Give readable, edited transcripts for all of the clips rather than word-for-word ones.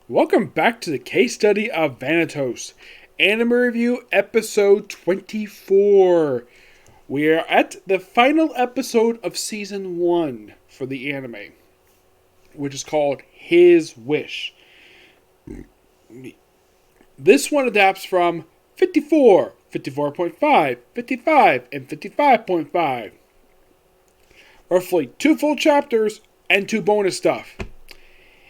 Welcome back to the case study of Vanitas, Anime Review Episode 24. We are at the final episode of Season 1 for the anime, which is called His Wish. This one adapts from 54, 54.5, 55, and 55.5. Roughly 2 full chapters and 2 bonus stuff.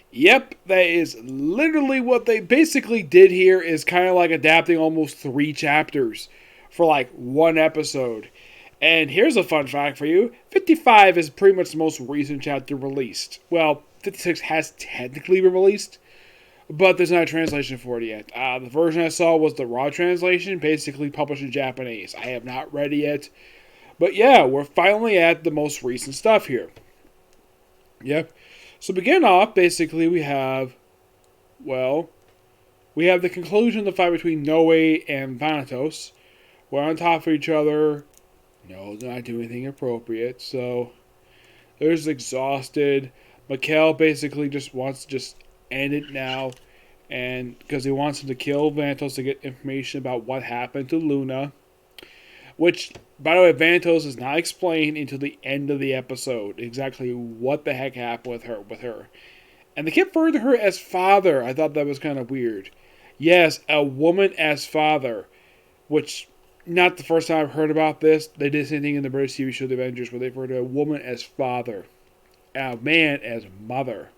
Yep, that is literally what they basically did here, is kind of like adapting almost 3 chapters for like 1 episode. And here's a fun fact for you. 55 is pretty much the most recent chapter released. Well, 56 has technically been released, but there's not a translation for it yet. The version I saw was the raw translation, basically published in Japanese. I have not read it yet. But yeah, we're finally at the most recent stuff here. Yep. So begin off, basically we have the conclusion of the fight between Noe and Vanitas. We're on top of each other. No, they're not doing anything appropriate. So they're just exhausted. Mikhail basically just wants to just end it now. And because he wants him to kill Vanitas to get information about what happened to Luna. Which, by the way, Vanitas is not explained until the end of the episode exactly what the heck happened with her. And they kept referring to her as father. I thought that was kind of weird. Yes, a woman as father, which not the first time I've heard about this. They did the same thing in the British TV show The Avengers, where they referred to a woman as father, and a man as mother.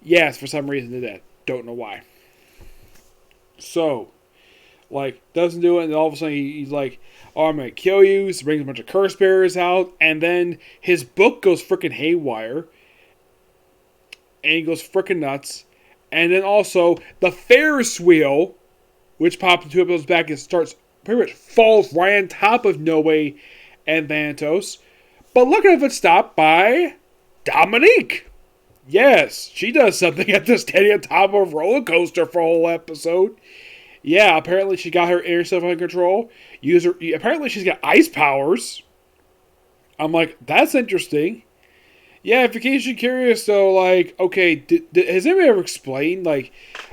Yes, for some reason they did that. Don't know why. So, doesn't do it, and all of a sudden he's like, oh, I'm going to kill you. So brings a bunch of curse bearers out, and then his book goes freaking haywire, and he goes freaking nuts. And then also, the Ferris wheel, which popped 2 episodes back, and starts, pretty much falls right on top of Noe and Vanitas. But look at it stopped by Dominique. Yes, she does something at the standing on top of a roller coaster for a whole episode. Yeah, apparently she got her inner self under control. Apparently she's got ice powers. I'm like, that's interesting. Yeah, in case you're curious though, okay, has anybody ever explained,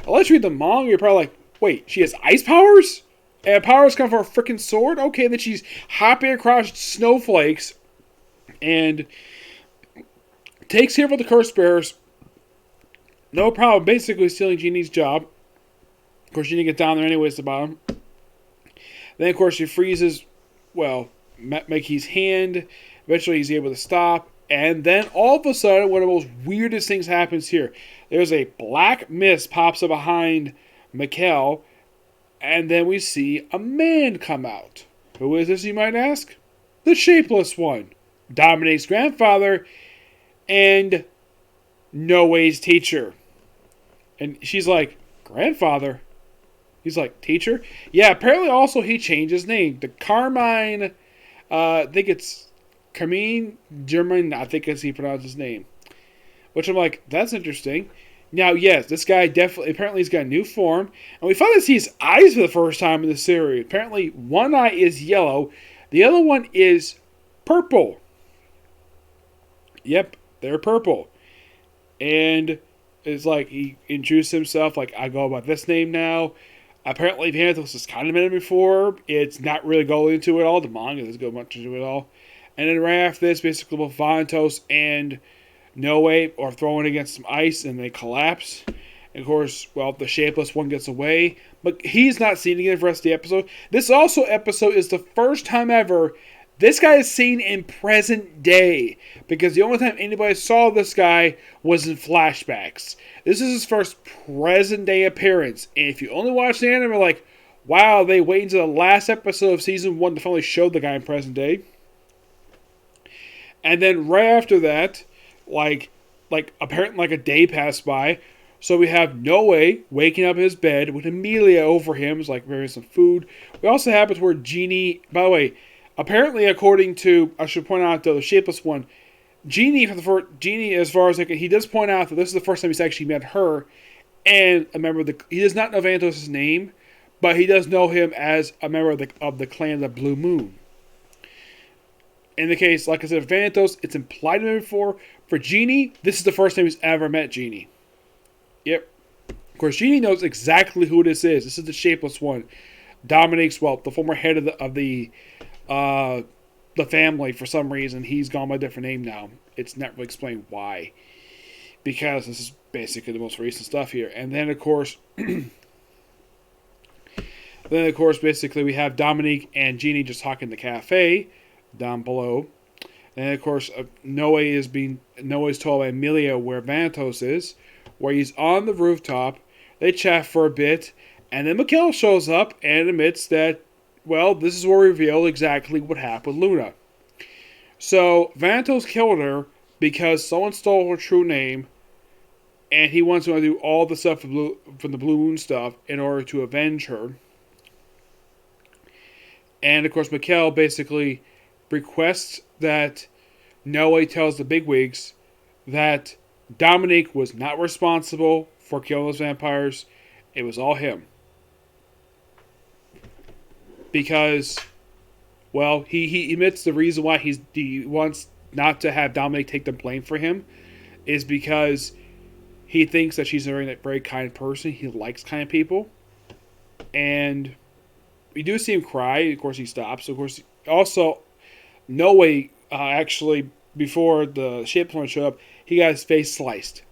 unless you read the manga, you're probably like, wait, she has ice powers? And powers come from a freaking sword? Okay, then she's hopping across snowflakes and takes care of the curse bearers. No problem, basically stealing Genie's job. Of course, she didn't get down there anyways to the bottom. Then, of course, she freezes, Mickey's hand. Eventually, he's able to stop. And then, all of a sudden, one of the most weirdest things happens here. There's a black mist pops up behind Mikhail. And then we see a man come out. Who is this, you might ask? The Shapeless One. Dominique's grandfather. And Noe's teacher. And she's like, grandfather? He's like, teacher? Yeah, apparently also he changed his name to Carmine, I think it's Carmine German, I think as he pronounced his name. Which I'm like, that's interesting. Now, yes, this guy definitely, apparently he's got a new form. And we finally see his eyes for the first time in the series. Apparently one eye is yellow, the other one is purple. Yep, they're purple. And it's like he introduced himself, like, I go by this name now. Apparently, Vanitas has kind of been in before. It's not really going into it all. The manga doesn't go much into it all. And then right after this, basically, both Vanitas and Noe are thrown against some ice, and they collapse. And of course, the Shapeless One gets away. But he's not seen again for the rest of the episode. This episode is the first time ever this guy is seen in present day, because the only time anybody saw this guy was in flashbacks. This is his first present day appearance, and if you only watch the anime, like, wow, they wait until the last episode of season 1 to finally show the guy in present day. And then right after that, apparently a day passed by, so we have Noe waking up in his bed with Amelia over him, is like bringing some food. We also have it where Genie, by the way, apparently, according to, I should point out, though, the Shapeless One, Genie, as far as he does point out that this is the first time he's actually met her, and a member of he does not know Vanitas' name, but he does know him as a member of the clan of Blue Moon. In the case, like I said, of Vanitas, it's implied to him before. For Genie, this is the first time he's ever met Genie. Yep. Of course, Jeannie knows exactly who this is. This is the Shapeless One. Dominique's, well, the former head uh, the family. For some reason, he's gone by a different name now. It's not really explained why. Because this is basically the most recent stuff here. And then, of course, basically we have Dominique and Jeannie just talking in the cafe down below. And of course, Noe's told by Amelia where Vanitas is, where he's on the rooftop. They chat for a bit, and then Mikhail shows up and admits that, well, this is where we reveal exactly what happened with Luna. So Vanitas killed her because someone stole her true name, and he wants to do all the stuff from the Blue Moon stuff in order to avenge her. And of course, Mikhail basically requests that Noe tells the bigwigs that Dominique was not responsible for killing those vampires. It was all him. Because, well, he admits the reason why he wants not to have Dominique take the blame for him is because he thinks that she's a very kind person. He likes kind people. And we do see him cry. Of course, he stops. Of course, also, Noe, actually, before the Shapeless showed up, he got his face sliced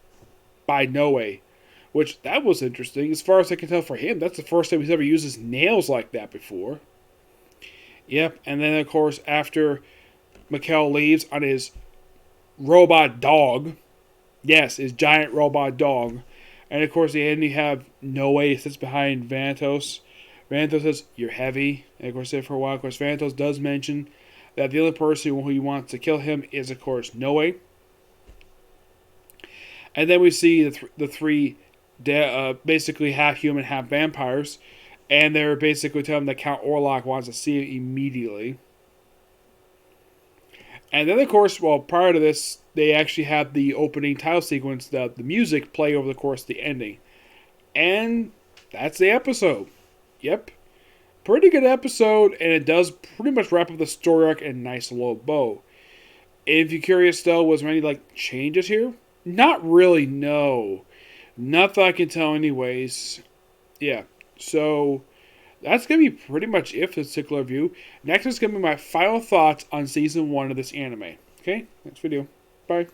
by Noe. Which, that was interesting. As far as I can tell for him, that's the first time he's ever used his nails like that before. Yep, and then, of course, after Mikhail leaves on his robot dog, yes, his giant robot dog, and of course, then you have Noe sits behind Vanitas. Vanitas says, "You're heavy." And of course, for a while, of course, Vanitas does mention that the only person who he wants to kill him is, of course, Noe. And then we see the three basically half human, half vampires. And they're basically telling him that Count Orlok wants to see him immediately. And then, of course, well, prior to this, they actually have the opening title sequence, the music play over the course of the ending. And that's the episode. Yep. Pretty good episode, and it does pretty much wrap up the story arc in a nice low bow. If you're curious, though, was there any, changes here? Not really, no. Not that I can tell anyways. Yeah. So, that's going to be pretty much it for this particular review. Next is going to be my final thoughts on Season 1 of this anime. Okay? Next video. Bye.